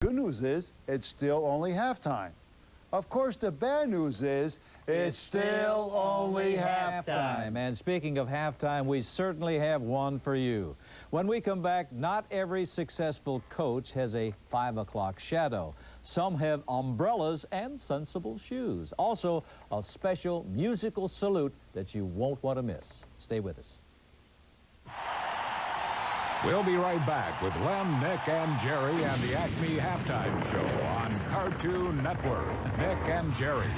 Good news is, it's still only halftime. Of course, the bad news is, it's still only halftime. And speaking of halftime, we certainly have one for you. When we come back, not every successful coach has a 5 o'clock shadow. Some have umbrellas and sensible shoes. Also, a special musical salute that you won't want to miss. Stay with us. We'll be right back with Len, Nick, and Jerry and the Acme Halftime Show on Cartoon Network. Nick and Jerry.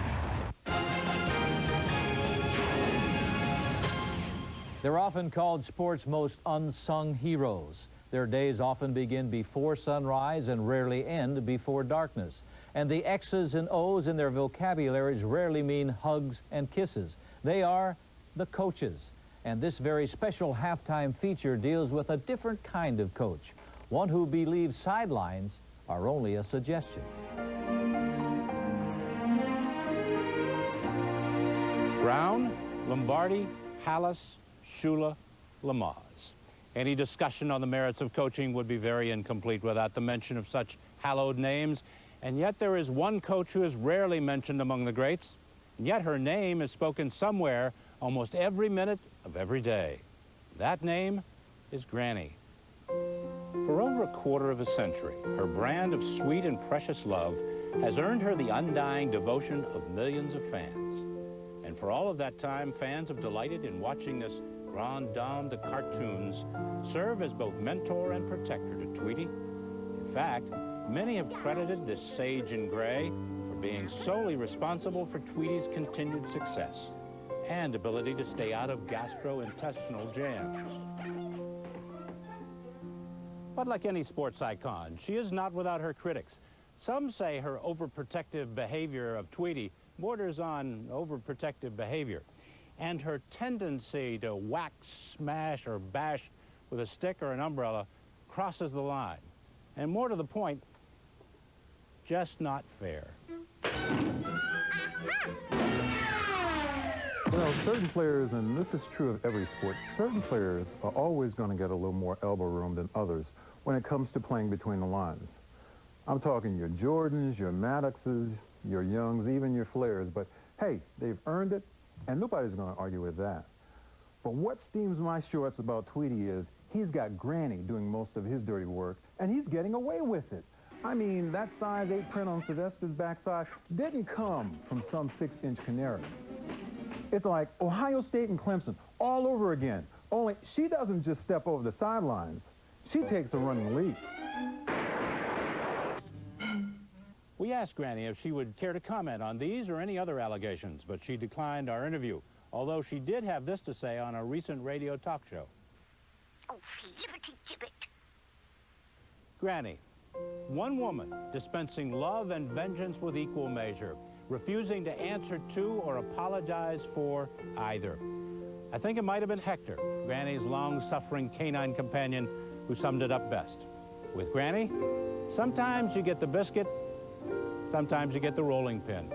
They're often called sports' most unsung heroes. Their days often begin before sunrise and rarely end before darkness. And the X's and O's in their vocabularies rarely mean hugs and kisses. They are the coaches. And this very special halftime feature deals with a different kind of coach, one who believes sidelines are only a suggestion. Brown, Lombardi, Hallis, Shula, Lamaze. Any discussion on the merits of coaching would be very incomplete without the mention of such hallowed names. And yet there is one coach who is rarely mentioned among the greats, and yet her name is spoken somewhere almost every minute of every day. That name is Granny. For over a quarter of a century, her brand of sweet and precious love has earned her the undying devotion of millions of fans. And for all of that time, fans have delighted in watching this grande dame de cartoons serve as both mentor and protector to Tweety. In fact, many have credited this sage in gray for being solely responsible for Tweety's continued success and ability to stay out of gastrointestinal jams. But like any sports icon, she is not without her critics. Some say her overprotective behavior of Tweety borders on overprotective behavior, and her tendency to whack, smash, or bash with a stick or an umbrella crosses the line. And more to the point, just not fair. Well, certain players, and this is true of every sport, certain players are always going to get a little more elbow room than others when it comes to playing between the lines. I'm talking your Jordans, your Maddoxes, your Youngs, even your Flairs, but hey, they've earned it, and nobody's going to argue with that. But what steams my shorts about Tweety is he's got Granny doing most of his dirty work, and he's getting away with it. I mean, that size 8 print on Sylvester's backside didn't come from some 6-inch canary. It's like Ohio State and Clemson all over again, only she doesn't just step over the sidelines. She takes a running leap. We asked Granny if she would care to comment on these or any other allegations, but she declined our interview, although she did have this to say on a recent radio talk show. Oh, liberty-gibbet. Granny, one woman dispensing love and vengeance with equal measure, refusing to answer to or apologize for either. I think it might have been Hector, Granny's long-suffering canine companion, who summed it up best. With Granny, sometimes you get the biscuit, sometimes you get the rolling pin.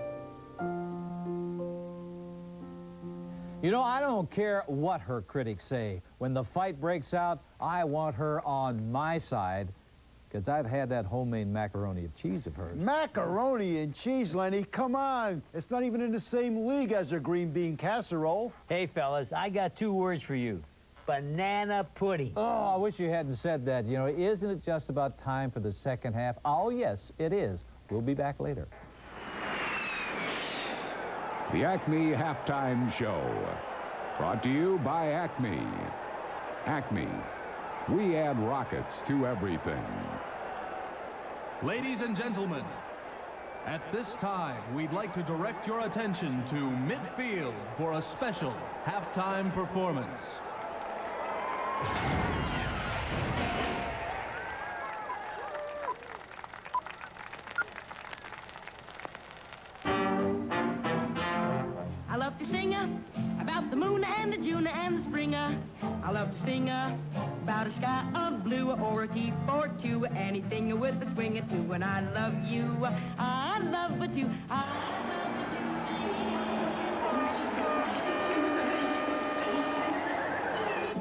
You know, I don't care what her critics say. When the fight breaks out, I want her on my side, because I've had that homemade macaroni and cheese of hers. Macaroni and cheese, Lenny, come on. It's not even in the same league as a green bean casserole. Hey, fellas, I got 2 words for you. Banana pudding. Oh, I wish you hadn't said that. You know, isn't it just about time for the second half? Oh, yes, it is. We'll be back later. The Acme Halftime Show, brought to you by Acme. Acme, we add rockets to everything. Ladies and gentlemen, at this time, we'd like to direct your attention to midfield for a special halftime performance. I love to sing about the moon and the June and the spring. I love to sing about a sky of blue or a key for 2, anything with a swing or 2. And I love you, I love you,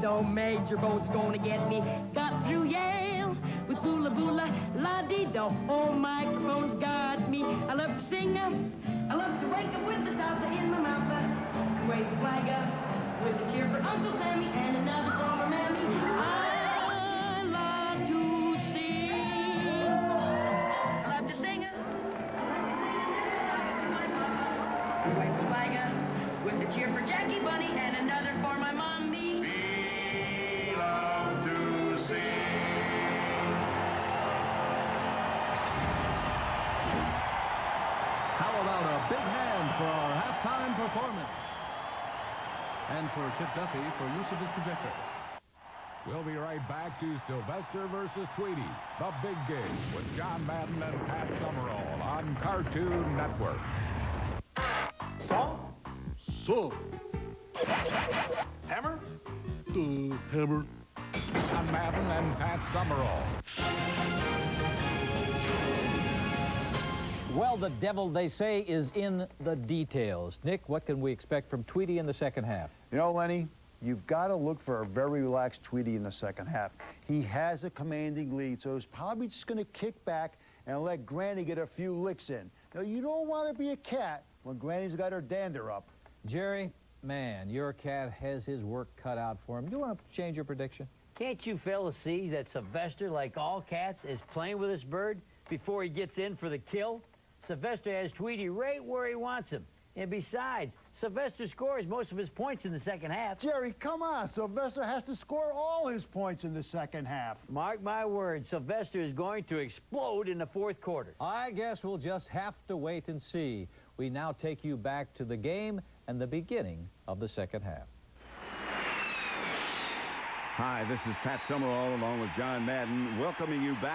No major boat's gonna get me. Got through Yale, with boola boola, la-dee-do. Oh, microphone's got me. I love to sing. I love to wake up with the salsa in my mouth. And wave the flag up with a cheer for Uncle Sammy and another for my mammy. I love to sing. I love to sing. Wave the flag up with a cheer for Jackie Bunny and another for my mommy. We love to sing. How about a big hand for our halftime performance? And for Chip Duffy for use of his projector. We'll be right back to Sylvester versus Tweety, the big game with John Madden and Pat Summerall on Cartoon Network. Saw? Saw. Hammer? Hammer. John Madden and Pat Summerall. Well, the devil, they say, is in the details. Nick, what can we expect from Tweety in the second half? You know, Lenny, you've got to look for a very relaxed Tweety in the second half. He has a commanding lead, so he's probably just going to kick back and let Granny get a few licks in. Now, you don't want to be a cat when Granny's got her dander up. Jerry, man, your cat has his work cut out for him. You want to change your prediction? Can't you fellas see that Sylvester, like all cats, is playing with this bird before he gets in for the kill? Sylvester has Tweety right where he wants him. And besides, Sylvester scores most of his points in the second half. Jerry, come on. Sylvester has to score all his points in the second half. Mark my words, Sylvester is going to explode in the fourth quarter. I guess we'll just have to wait and see. We now take you back to the game and the beginning of the second half. Hi, this is Pat Summerall along with John Madden welcoming you back.